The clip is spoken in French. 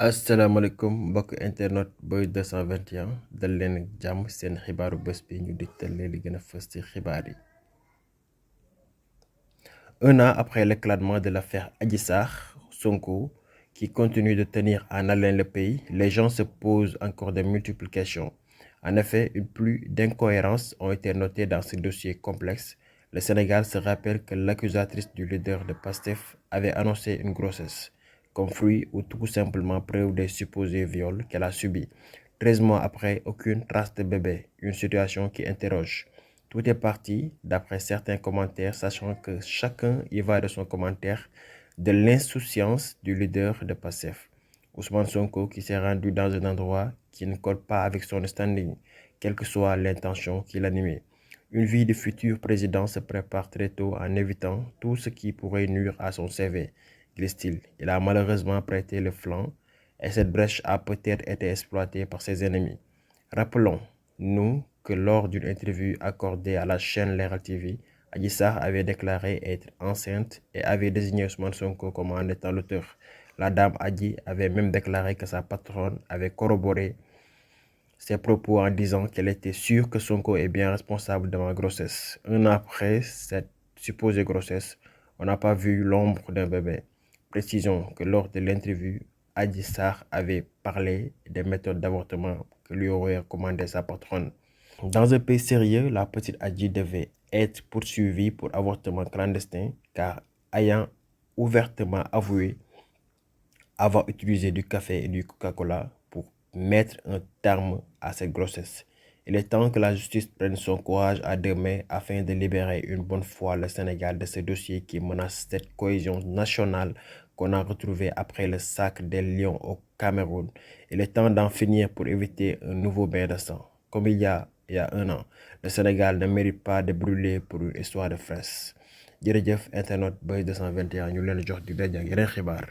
asalaamaaleykum mbokk internet Buzz 221 dal leen ak jàmm seen xibaaru bés bi ñu digtal leen li gën a fës ci xibaar yi. Un an après l'éclatement de l'affaire Adji Sarr, Sonko, qui continue de tenir en haleine le pays, les gens se posent encore de multiples questions. En effet, une pluie d'incohérences ont été notées dans ce dossier complexe. Le Sénégal se rappelle que l'accusatrice du leader de PASTEF avait annoncé une grossesse, comme fruit ou tout simplement preuve des supposés viols qu'elle a subis. 13 mois après, aucune trace de bébé, une situation qui interroge. Tout est parti, d'après certains commentaires, sachant que chacun y va de son commentaire, de l'insouciance du leader de PASTEF, Ousmane Sonko, qui s'est rendu dans un endroit qui ne colle pas avec son standing, quelle que soit l'intention qui l'animait. Une vie de futur président se prépare très tôt en évitant tout ce qui pourrait nuire à son CV, glisse-t-il. Il a malheureusement prêté le flanc et cette brèche a peut-être été exploitée par ses ennemis. Rappelons-nous que lors d'une interview accordée à la chaîne Leral TV, Adji Sarr avait déclaré être enceinte et avait désigné Ousmane Sonko comme en étant l'auteur. La dame Adji avait même déclaré que sa patronne avait corroboré ses propos en disant qu'elle était sûre que Sonko est bien responsable de ma grossesse. Un an après cette supposée grossesse, on n'a pas vu l'ombre d'un bébé. Précisons que lors de l'interview, Adji Sarr avait parlé des méthodes d'avortement que lui aurait recommandé sa patronne. Dans un pays sérieux, la petite Adji devait être poursuivie pour avortement clandestin car ayant ouvertement avoué avoir utilisé du café et du Coca-Cola pour mettre un terme à cette grossesse. Il est temps que la justice prenne son courage à deux mains afin de libérer une bonne fois le Sénégal de ce dossier qui menace cette cohésion nationale qu'on a retrouvée après le sacre des Lions au Cameroun. Il est temps d'en finir pour éviter un nouveau bain de sang. Comme il y a un an, le Sénégal ne mérite pas de brûler pour une histoire de fraises. jërëjëf internet Buzz 221 ñu leen jox di daje ak yeneen xibaar.